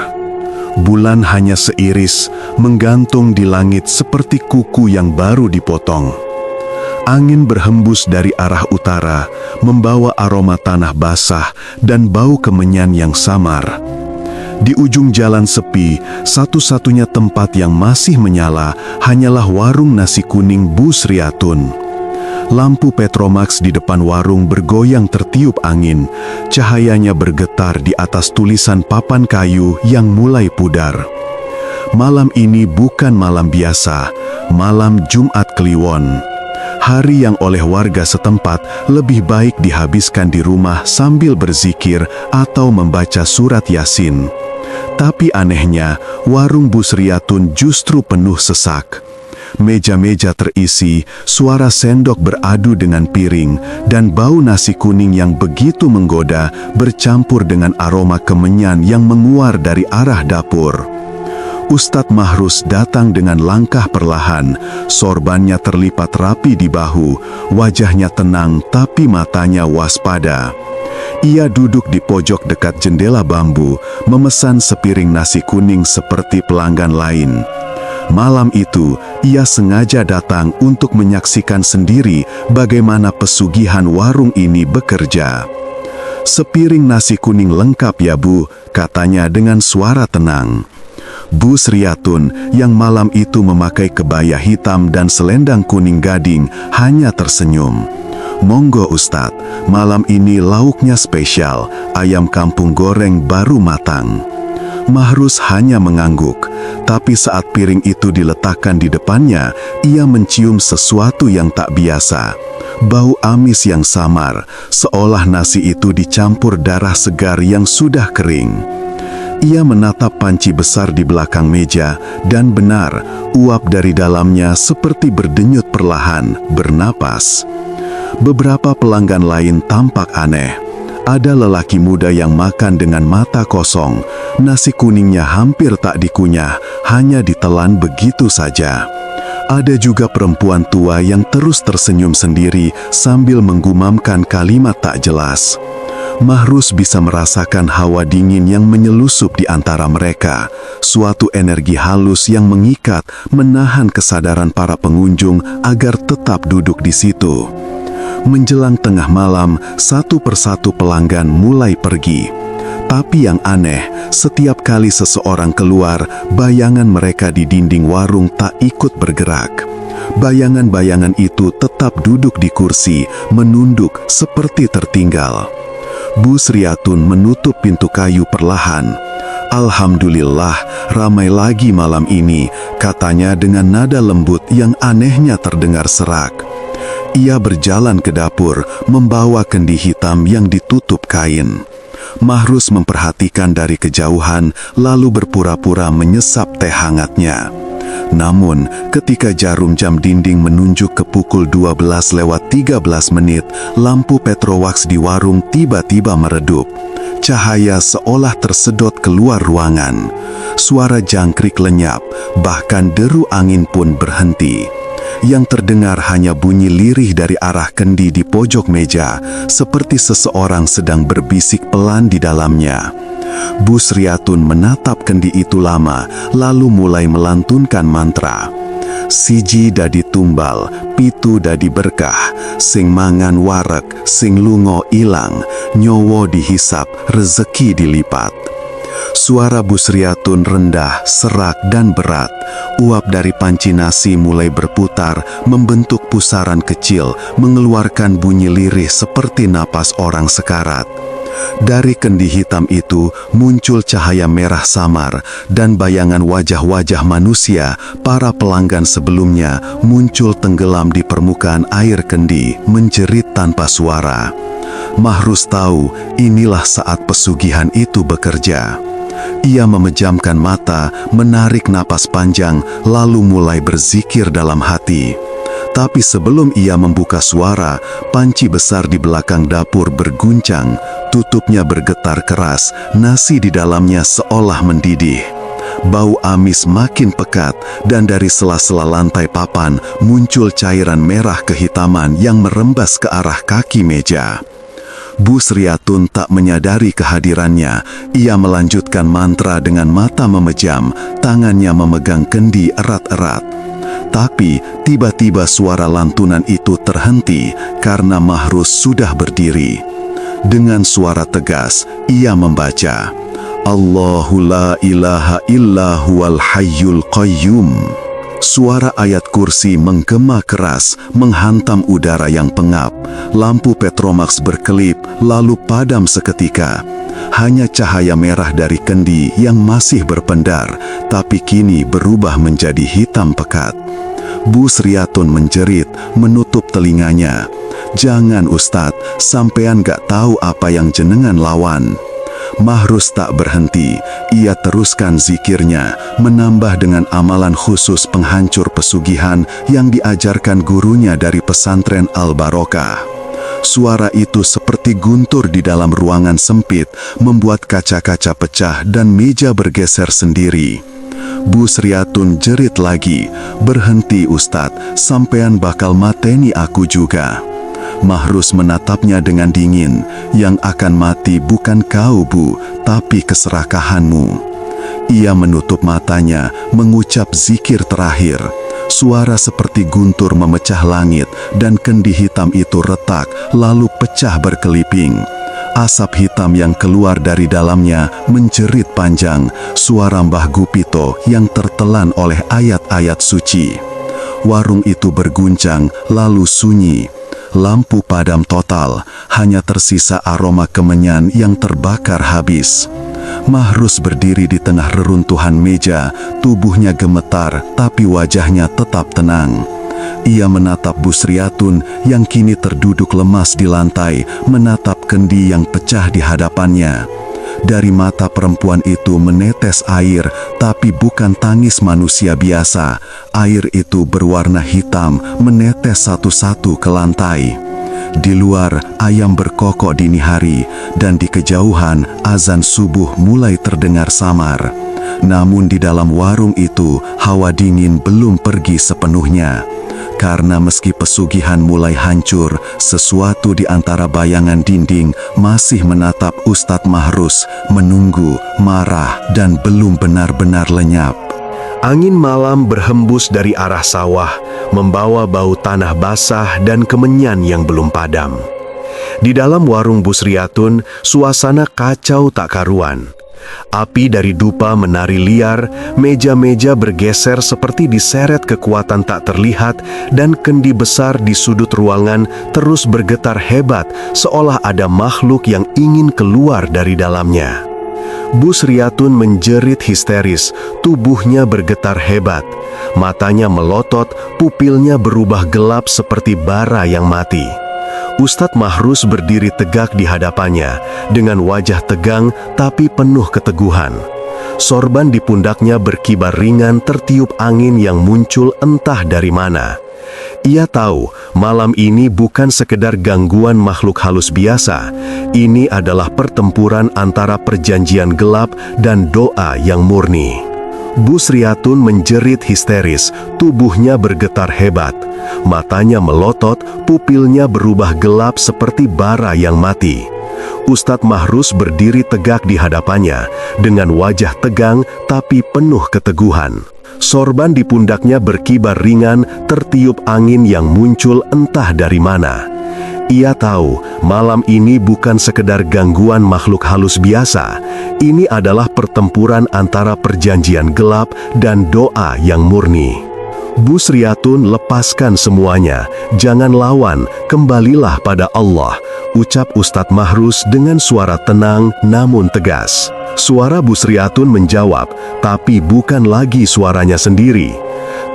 Bulan hanya seiris, menggantung di langit seperti kuku yang baru dipotong. Angin berhembus dari arah utara, membawa aroma tanah basah dan bau kemenyan yang samar. Di ujung jalan sepi, satu-satunya tempat yang masih menyala hanyalah warung nasi kuning Bu Sriatun. Lampu Petromax di depan warung bergoyang tertiup angin, cahayanya bergetar di atas tulisan papan kayu yang mulai pudar. Malam ini bukan malam biasa, malam Jumat Kliwon. Hari yang oleh warga setempat lebih baik dihabiskan di rumah sambil berzikir atau membaca surat Yasin. Tapi anehnya, warung Bu Sriatun justru penuh sesak. Meja-meja terisi, suara sendok beradu dengan piring, dan bau nasi kuning yang begitu menggoda bercampur dengan aroma kemenyan yang menguar dari arah dapur. Ustadz Mahrus datang dengan langkah perlahan, sorbannya terlipat rapi di bahu, wajahnya tenang tapi matanya waspada. Ia duduk di pojok dekat jendela bambu, memesan sepiring nasi kuning seperti pelanggan lain. Malam itu, ia sengaja datang untuk menyaksikan sendiri bagaimana pesugihan warung ini bekerja. "Sepiring nasi kuning lengkap ya Bu," katanya dengan suara tenang. Bu Sriatun yang malam itu memakai kebaya hitam dan selendang kuning gading hanya tersenyum. "Monggo Ustadz, malam ini lauknya spesial, ayam kampung goreng baru matang." Mahrus hanya mengangguk, tapi saat piring itu diletakkan di depannya, ia mencium sesuatu yang tak biasa. Bau amis yang samar, seolah nasi itu dicampur darah segar yang sudah kering. Ia menatap panci besar di belakang meja, dan benar, uap dari dalamnya seperti berdenyut perlahan, bernapas. Beberapa pelanggan lain tampak aneh. Ada lelaki muda yang makan dengan mata kosong. Nasi kuningnya hampir tak dikunyah, hanya ditelan begitu saja. Ada juga perempuan tua yang terus tersenyum sendiri sambil menggumamkan kalimat tak jelas. Mahrus bisa merasakan hawa dingin yang menyelusup di antara mereka. Suatu energi halus yang mengikat, menahan kesadaran para pengunjung agar tetap duduk di situ. Menjelang tengah malam, satu persatu pelanggan mulai pergi. Tapi yang aneh, setiap kali seseorang keluar, bayangan mereka di dinding warung tak ikut bergerak. Bayangan-bayangan itu tetap duduk di kursi, menunduk seperti tertinggal. Bu Sriatun menutup pintu kayu perlahan. "Alhamdulillah, ramai lagi malam ini," katanya dengan nada lembut yang anehnya terdengar serak. Ia berjalan ke dapur, membawa kendi hitam yang ditutup kain. Mahrus memperhatikan dari kejauhan, lalu berpura-pura menyesap teh hangatnya. Namun, ketika jarum jam dinding menunjuk ke pukul 12:13, lampu Petrowax di warung tiba-tiba meredup. Cahaya seolah tersedot keluar ruangan. Suara jangkrik lenyap, bahkan deru angin pun berhenti. Yang terdengar hanya bunyi lirih dari arah kendi di pojok meja, seperti seseorang sedang berbisik pelan di dalamnya. Bu Sriatun menatap kendi itu lama, lalu mulai melantunkan mantra. Siji dadi tumbal, pitu dadi berkah, sing mangan warek, sing lungo ilang, nyowo dihisap, rezeki dilipat. Suara Bu Sriatun rendah, serak dan berat. Uap dari panci nasi mulai berputar, membentuk pusaran kecil, mengeluarkan bunyi lirih seperti napas orang sekarat. Dari kendi hitam itu muncul cahaya merah samar, dan bayangan wajah-wajah manusia, para pelanggan sebelumnya, muncul tenggelam di permukaan air kendi, menjerit tanpa suara. Mahrus tahu inilah saat pesugihan itu bekerja. Ia memejamkan mata, menarik napas panjang, lalu mulai berzikir dalam hati. Tapi sebelum ia membuka suara, panci besar di belakang dapur berguncang, tutupnya bergetar keras, nasi di dalamnya seolah mendidih. Bau amis makin pekat, dan dari sela-sela lantai papan muncul cairan merah kehitaman yang merembas ke arah kaki meja. Bu Sriatun tak menyadari kehadirannya. Ia melanjutkan mantra dengan mata memejam, tangannya memegang kendi erat-erat. Tapi tiba-tiba suara lantunan itu terhenti karena Mahrus sudah berdiri. Dengan suara tegas, ia membaca, Allahu la ilaha illa huwal hayyul qayyum. Suara ayat kursi menggema keras, menghantam udara yang pengap. Lampu Petromax berkelip, lalu padam seketika. Hanya cahaya merah dari kendi yang masih berpendar, tapi kini berubah menjadi hitam pekat. Bu Sriatun menjerit, menutup telinganya. Jangan Ustadz, sampean gak tahu apa yang jenengan lawan. Mahrus tak berhenti, ia teruskan zikirnya, menambah dengan amalan khusus penghancur pesugihan yang diajarkan gurunya dari pesantren Al-Barokah. Suara itu seperti guntur di dalam ruangan sempit, membuat kaca-kaca pecah dan meja bergeser sendiri. Bu Sriatun jerit lagi, berhenti Ustadz, sampean bakal mateni aku juga. Mahrus menatapnya dengan dingin, yang akan mati bukan kau Bu, tapi keserakahanmu. Ia menutup matanya, mengucap zikir terakhir. Suara seperti guntur memecah langit, dan kendi hitam itu retak, lalu pecah berkeliping. Asap hitam yang keluar dari dalamnya menjerit panjang, suara Mbah Gupito yang tertelan oleh ayat-ayat suci. Warung itu berguncang, lalu sunyi. Lampu padam total, hanya tersisa aroma kemenyan yang terbakar habis. Mahrus berdiri di tengah reruntuhan meja, tubuhnya gemetar, tapi wajahnya tetap tenang. Ia menatap Bu Sriatun yang kini terduduk lemas di lantai, menatap kendi yang pecah di hadapannya. Dari mata perempuan itu menetes air, tapi bukan tangis manusia biasa. Air itu berwarna hitam, menetes satu-satu ke lantai. Di luar, ayam berkokok dini hari, dan di kejauhan, azan subuh mulai terdengar samar. Namun di dalam warung itu, hawa dingin belum pergi sepenuhnya. Karena meski pesugihan mulai hancur, sesuatu di antara bayangan dinding masih menatap Ustadz Mahrus, menunggu, marah, dan belum benar-benar lenyap. Angin malam berhembus dari arah sawah, membawa bau tanah basah dan kemenyan yang belum padam. Di dalam warung Bu Sriatun, suasana kacau tak karuan. Api dari dupa menari liar, meja-meja bergeser seperti diseret kekuatan tak terlihat, dan kendi besar di sudut ruangan terus bergetar hebat, seolah ada makhluk yang ingin keluar dari dalamnya. Bu Sriatun menjerit histeris, tubuhnya bergetar hebat. Matanya melotot, pupilnya berubah gelap seperti bara yang mati. Ustadz Mahrus berdiri tegak di hadapannya, dengan wajah tegang tapi penuh keteguhan. Sorban di pundaknya berkibar ringan tertiup angin yang muncul entah dari mana. Ia tahu malam ini bukan sekedar gangguan makhluk halus biasa. Ini adalah pertempuran antara perjanjian gelap dan doa yang murni. Busriatun menjerit histeris, tubuhnya bergetar hebat. Matanya melotot, pupilnya berubah gelap seperti bara yang mati. Ustadz Mahrus berdiri tegak di hadapannya, dengan wajah tegang tapi penuh keteguhan. Sorban di pundaknya berkibar ringan, tertiup angin yang muncul entah dari mana. Ia tahu, malam ini bukan sekedar gangguan makhluk halus biasa. Ini adalah pertempuran antara perjanjian gelap dan doa yang murni. Busriatun, lepaskan semuanya, jangan lawan, kembalilah pada Allah, ucap Ustadz Mahrus dengan suara tenang namun tegas. Suara Busriatun menjawab, tapi bukan lagi suaranya sendiri.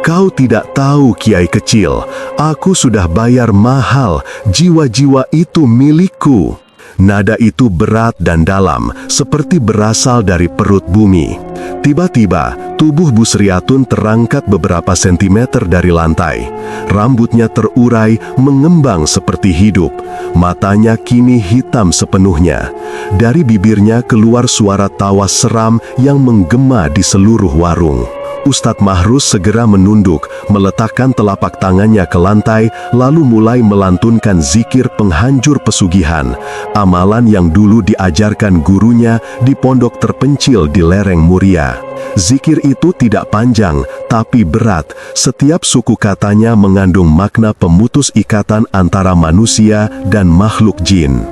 Kau tidak tahu, Kiai kecil, aku sudah bayar mahal, jiwa-jiwa itu milikku. Nada itu berat dan dalam, seperti berasal dari perut bumi. Tiba-tiba, tubuh Busriatun terangkat beberapa sentimeter dari lantai. Rambutnya terurai, mengembang seperti hidup. Matanya kini hitam sepenuhnya. Dari bibirnya keluar suara tawa seram yang menggema di seluruh warung. Ustadz Mahrus segera menunduk, meletakkan telapak tangannya ke lantai, lalu mulai melantunkan zikir penghancur pesugihan, amalan yang dulu diajarkan gurunya di pondok terpencil di lereng Muria. Zikir itu tidak panjang, tapi berat. Setiap suku katanya mengandung makna pemutus ikatan antara manusia dan makhluk jin.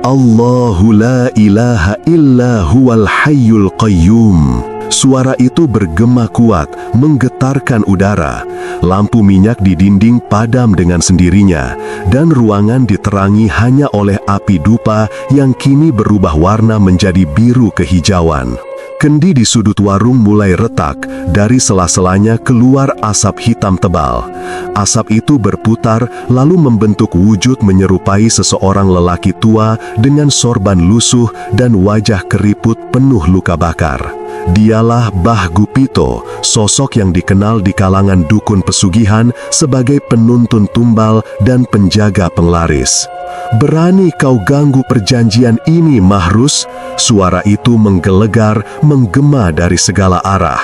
Allahu la ilaha illa huwal hayyul qayyum. Suara itu bergema kuat, menggetarkan udara. Lampu minyak di dinding padam dengan sendirinya, dan ruangan diterangi hanya oleh api dupa yang kini berubah warna menjadi biru kehijauan. Kendi di sudut warung mulai retak, dari sela-selanya keluar asap hitam tebal. Asap itu berputar, lalu membentuk wujud menyerupai seseorang lelaki tua dengan sorban lusuh dan wajah keriput penuh luka bakar. Dialah Bah Gupito, sosok yang dikenal di kalangan dukun pesugihan sebagai penuntun tumbal dan penjaga penglaris. Berani kau ganggu perjanjian ini, Mahrus? Suara itu menggelegar, menggema dari segala arah.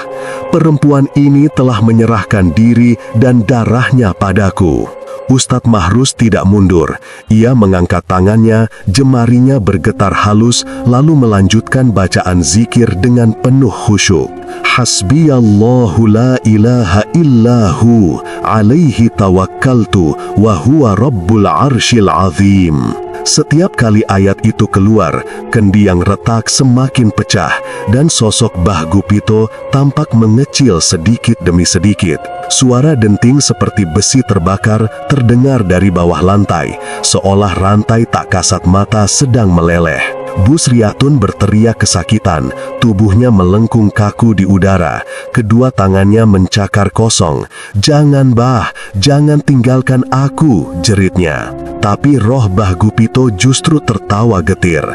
Perempuan ini telah menyerahkan diri dan darahnya padaku. Ustadz Mahrus tidak mundur. Ia mengangkat tangannya, jemarinya bergetar halus, lalu melanjutkan bacaan zikir dengan penuh khusyuk. Hasbiyallahu la ilaha illahu, alaihi tawakkaltu, wa huwa rabbul arsyil azim. Setiap kali ayat itu keluar, kendi yang retak semakin pecah, dan sosok Bah Gupito tampak mengecil sedikit demi sedikit. Suara denting seperti besi terbakar terdengar dari bawah lantai, seolah rantai tak kasat mata sedang meleleh. Busriatun berteriak kesakitan, tubuhnya melengkung kaku di udara, kedua tangannya mencakar kosong. "Jangan, Bah, jangan tinggalkan aku," jeritnya. Tapi roh Bah Gupito justru tertawa getir.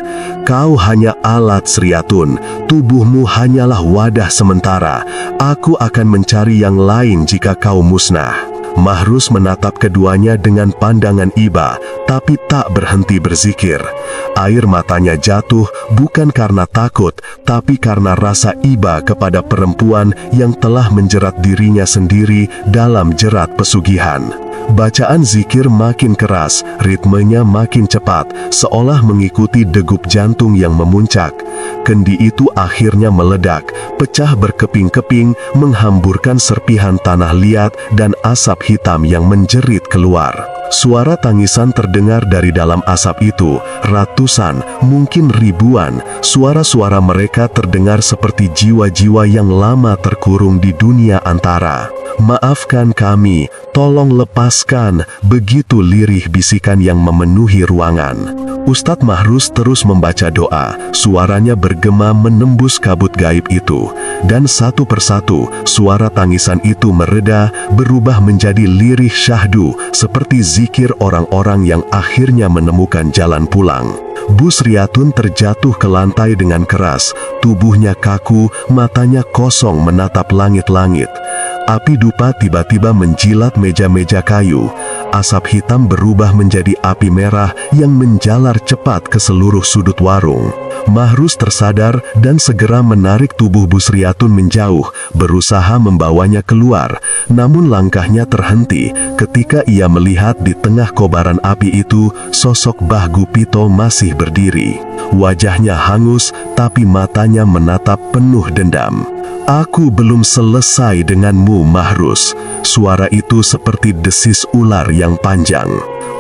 "Kau hanya alat, Sriatun, tubuhmu hanyalah wadah sementara. Aku akan mencari yang lain jika kau musnah." Mahrus menatap keduanya dengan pandangan iba, tapi tak berhenti berzikir. Air matanya jatuh bukan karena takut, tapi karena rasa iba kepada perempuan yang telah menjerat dirinya sendiri dalam jerat pesugihan. Bacaan zikir makin keras, ritmenya makin cepat, seolah mengikuti degup jantung yang memuncak. Kendi itu akhirnya meledak, pecah berkeping-keping, menghamburkan serpihan tanah liat dan asap hitam yang menjerit keluar. Suara tangisan terdengar dari dalam asap itu, ratusan, mungkin ribuan. Suara-suara mereka terdengar seperti jiwa-jiwa yang lama terkurung di dunia antara. "Maafkan kami, tolong lepaskan," begitu lirih bisikan yang memenuhi ruangan. Ustadz Mahrus terus membaca doa, suaranya bergema menembus kabut gaib itu. Dan satu persatu, suara tangisan itu mereda, berubah menjadi lirih syahdu, seperti zikir orang-orang yang akhirnya menemukan jalan pulang. Busriatun terjatuh ke lantai dengan keras, tubuhnya kaku, matanya kosong menatap langit-langit. Api dupa tiba-tiba menjilat meja-meja kayu. Asap hitam berubah menjadi api merah yang menjalar cepat ke seluruh sudut warung. Mahrus tersadar dan segera menarik tubuh Busriatun menjauh, berusaha membawanya keluar. Namun langkahnya terhenti ketika ia melihat di tengah kobaran api itu sosok Mbah Gupito masih berdiri. Wajahnya hangus, tapi matanya menatap penuh dendam. "Aku belum selesai denganmu, Mahrus." Suara itu seperti desis ular yang panjang.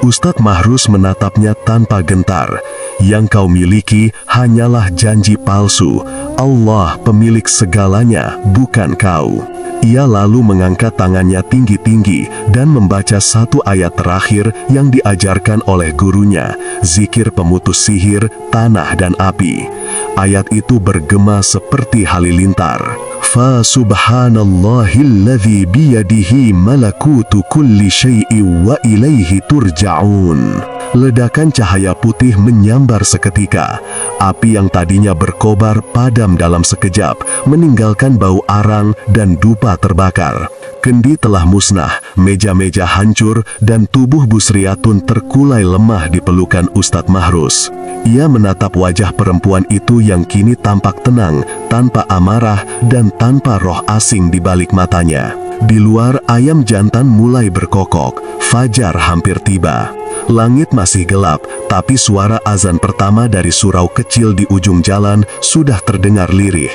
Ustadz Mahrus menatapnya tanpa gentar. "Yang kau miliki hanyalah janji palsu. Allah pemilik segalanya, bukan kau." Ia lalu mengangkat tangannya tinggi-tinggi dan membaca satu ayat terakhir yang diajarkan oleh gurunya, zikir pemutus sihir, tanah dan api. Ayat itu bergema seperti halilintar. "Fa subhanallahilladzi biyadihi malakutu kulli syai'in wa ilaihi turja'un." Ledakan cahaya putih menyambar seketika. Api yang tadinya berkobar padam dalam sekejap, meninggalkan bau arang dan dupa terbakar. Kendi telah musnah, meja-meja hancur, dan tubuh Busriatun terkulai lemah di pelukan Ustadz Mahrus. Ia menatap wajah perempuan itu yang kini tampak tenang, tanpa amarah dan tanpa roh asing di balik matanya. Di luar, ayam jantan mulai berkokok. Fajar hampir tiba. Langit masih gelap, tapi suara azan pertama dari surau kecil di ujung jalan sudah terdengar lirih.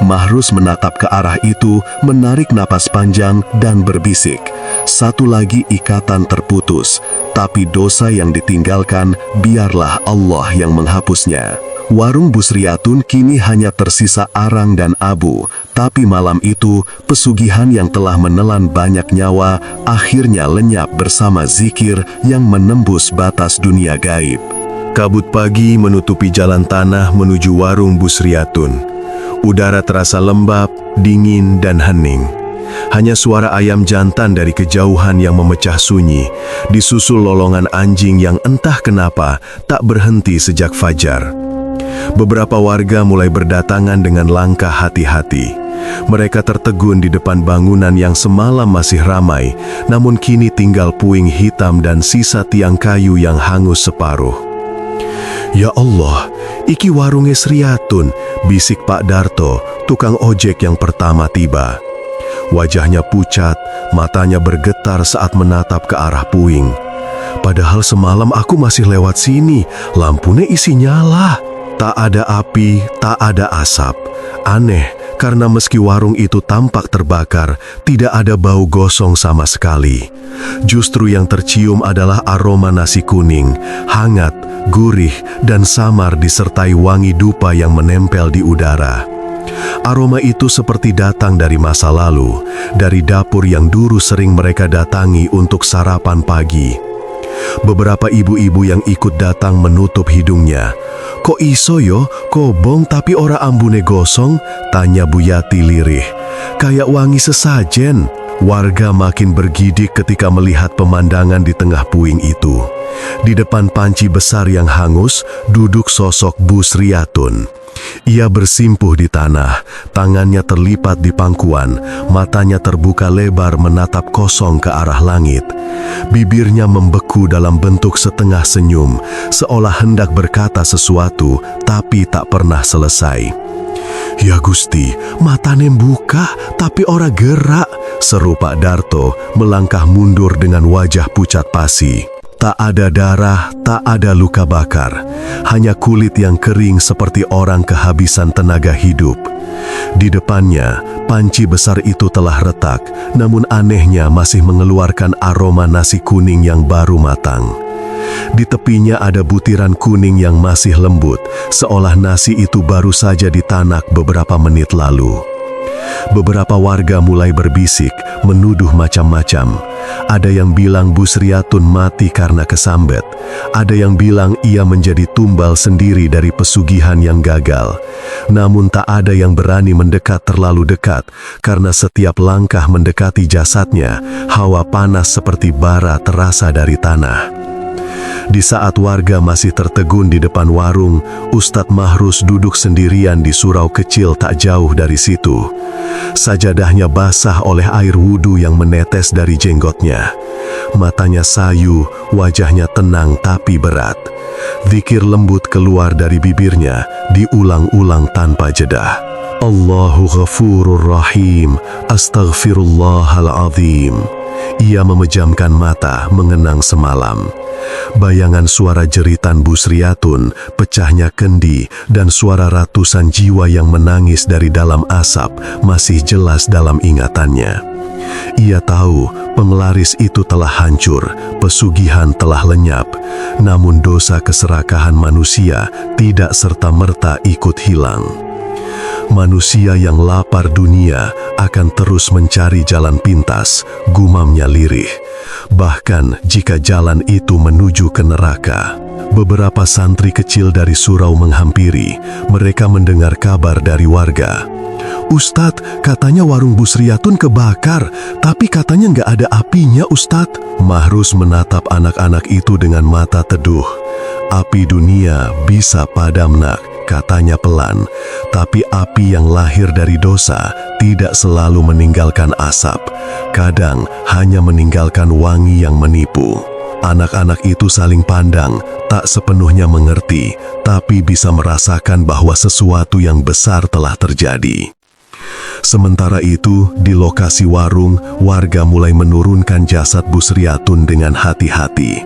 Mahrus menatap ke arah itu, menarik napas panjang dan berbisik. Satu lagi ikatan terputus, tapi dosa yang ditinggalkan biarlah Allah yang menghapusnya. Warung Busriatun kini hanya tersisa arang dan abu, tapi malam itu pesugihan yang telah menelan banyak nyawa akhirnya lenyap bersama zikir yang menembus batas dunia gaib. Kabut pagi menutupi jalan tanah menuju warung Busriatun. Udara terasa lembab, dingin, dan hening. Hanya suara ayam jantan dari kejauhan yang memecah sunyi, disusul lolongan anjing yang entah kenapa tak berhenti sejak fajar. Beberapa warga mulai berdatangan dengan langkah hati-hati. Mereka tertegun di depan bangunan yang semalam masih ramai, namun kini tinggal puing hitam dan sisa tiang kayu yang hangus separuh. "Ya Allah, iki warunge Sriatun," bisik Pak Darto, tukang ojek yang pertama tiba. Wajahnya pucat, matanya bergetar saat menatap ke arah puing. "Padahal semalam aku masih lewat sini, lampunya isi nyala." Tak ada api, tak ada asap. Aneh, karena meski warung itu tampak terbakar, tidak ada bau gosong sama sekali. Justru yang tercium adalah aroma nasi kuning, hangat, gurih, dan samar disertai wangi dupa yang menempel di udara. Aroma itu seperti datang dari masa lalu, dari dapur yang dulu sering mereka datangi untuk sarapan pagi. Beberapa ibu-ibu yang ikut datang menutup hidungnya. "Kok iso yo, kobong tapi ora ambune gosong?" tanya Bu Yati lirih. "Kayak wangi sesajen." Warga makin bergidik ketika melihat pemandangan di tengah puing itu. Di depan panci besar yang hangus, duduk sosok Busriatun. Ia bersimpuh di tanah, tangannya terlipat di pangkuan, matanya terbuka lebar menatap kosong ke arah langit. Bibirnya membeku dalam bentuk setengah senyum, seolah hendak berkata sesuatu, tapi tak pernah selesai. "Ya Gusti, matane buka, tapi ora gerak," seru Pak Darto melangkah mundur dengan wajah pucat pasi. Tak ada darah, tak ada luka bakar, hanya kulit yang kering seperti orang kehabisan tenaga hidup. Di depannya, panci besar itu telah retak, namun anehnya masih mengeluarkan aroma nasi kuning yang baru matang. Di tepinya ada butiran kuning yang masih lembut, seolah nasi itu baru saja ditanak beberapa menit lalu. Beberapa warga mulai berbisik, menuduh macam-macam. Ada yang bilang Busriatun mati karena kesambet. Ada yang bilang ia menjadi tumbal sendiri dari pesugihan yang gagal. Namun tak ada yang berani mendekat terlalu dekat, karena setiap langkah mendekati jasadnya, hawa panas seperti bara terasa dari tanah. Di saat warga masih tertegun di depan warung, Ustadz Mahrus duduk sendirian di surau kecil tak jauh dari situ. Sajadahnya basah oleh air wudhu yang menetes dari jenggotnya. Matanya sayu, wajahnya tenang tapi berat. Zikir lembut keluar dari bibirnya, diulang-ulang tanpa jeda. Allahu Ghafurur Rahim, Astaghfirullahaladzim. Ia memejamkan mata mengenang semalam. Bayangan suara jeritan Busriyatun, pecahnya kendi, dan suara ratusan jiwa yang menangis dari dalam asap masih jelas dalam ingatannya. Ia tahu penglaris itu telah hancur, pesugihan telah lenyap, namun dosa keserakahan manusia tidak serta-merta ikut hilang. Manusia yang lapar dunia akan terus mencari jalan pintas, gumamnya lirih. Bahkan jika jalan itu menuju ke neraka. Beberapa santri kecil dari surau menghampiri. Mereka mendengar kabar dari warga. Ustadz, katanya warung Busriyatun kebakar, tapi katanya nggak ada apinya, Ustadz. Mahrus menatap anak-anak itu dengan mata teduh. Api dunia bisa padam nak, katanya pelan, tapi api yang lahir dari dosa tidak selalu meninggalkan asap. Kadang hanya meninggalkan wangi yang menipu. Anak-anak itu saling pandang, tak sepenuhnya mengerti, tapi bisa merasakan bahwa sesuatu yang besar telah terjadi. Sementara itu, di lokasi warung, warga mulai menurunkan jasad Busriyatun dengan hati-hati.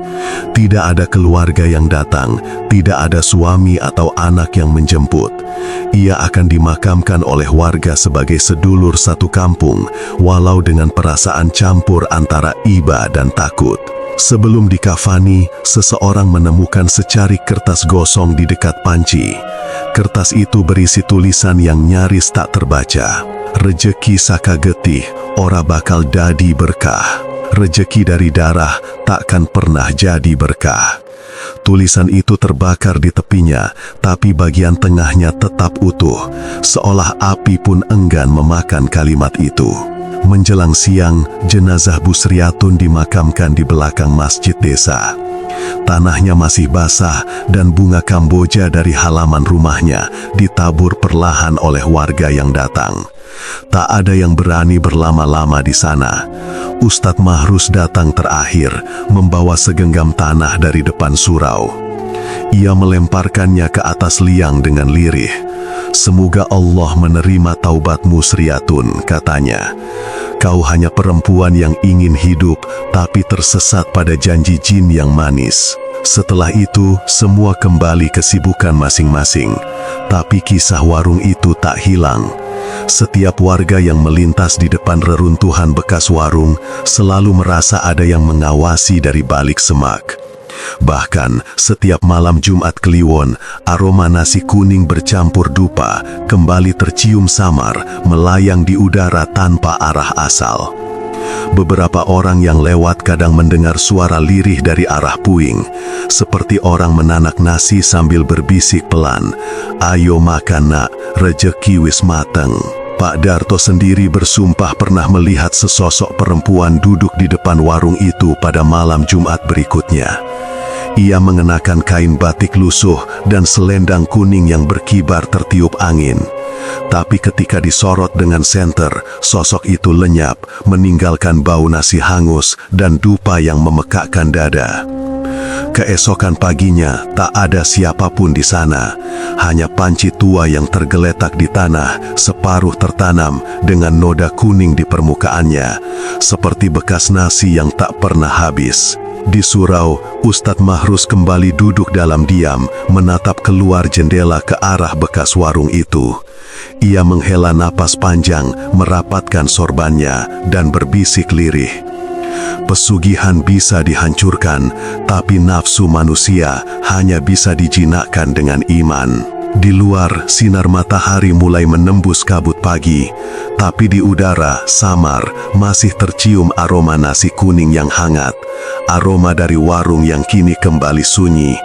Tidak ada keluarga yang datang, tidak ada suami atau anak yang menjemput. Ia akan dimakamkan oleh warga sebagai sedulur satu kampung, walau dengan perasaan campur antara iba dan takut. Sebelum dikafani, seseorang menemukan secarik kertas gosong di dekat panci. Kertas itu berisi tulisan yang nyaris tak terbaca. Rejeki saka getih, ora bakal dadi berkah. Rejeki dari darah takkan pernah jadi berkah. Tulisan itu terbakar di tepinya, tapi bagian tengahnya tetap utuh, seolah api pun enggan memakan kalimat itu. Menjelang siang, jenazah Busriyatun dimakamkan di belakang masjid desa. Tanahnya masih basah dan bunga kamboja dari halaman rumahnya ditabur perlahan oleh warga yang datang. Tak ada yang berani berlama-lama di sana. Ustadz Mahrus datang terakhir, membawa segenggam tanah dari depan surau. Ia melemparkannya ke atas liang dengan lirih. Semoga Allah menerima taubatmu Sriyatun, katanya. Kau hanya perempuan yang ingin hidup, tapi tersesat pada janji jin yang manis. Setelah itu, semua kembali ke kesibukan masing-masing. Tapi kisah warung itu tak hilang. Setiap warga yang melintas di depan reruntuhan bekas warung selalu merasa ada yang mengawasi dari balik semak. Bahkan, setiap malam Jumat Kliwon, aroma nasi kuning bercampur dupa kembali tercium samar, melayang di udara tanpa arah asal. Beberapa orang yang lewat kadang mendengar suara lirih dari arah puing, seperti orang menanak nasi sambil berbisik pelan, "Ayo makan nak, rejeki wis mateng." Pak Darto sendiri bersumpah pernah melihat sesosok perempuan duduk di depan warung itu pada malam Jumat berikutnya. Ia mengenakan kain batik lusuh dan selendang kuning yang berkibar tertiup angin. Tapi ketika disorot dengan senter, sosok itu lenyap, meninggalkan bau nasi hangus dan dupa yang memekakkan dada. Keesokan paginya, tak ada siapapun di sana. Hanya panci tua yang tergeletak di tanah, separuh tertanam dengan noda kuning di permukaannya, seperti bekas nasi yang tak pernah habis. Di surau, Ustadz Mahrus kembali duduk dalam diam, menatap keluar jendela ke arah bekas warung itu. Ia menghela napas panjang, merapatkan sorbannya, dan berbisik lirih. Pesugihan bisa dihancurkan, tapi nafsu manusia hanya bisa dijinakkan dengan iman. Di luar, sinar matahari mulai menembus kabut pagi, tapi di udara, samar, masih tercium aroma nasi kuning yang hangat, aroma dari warung yang kini kembali sunyi,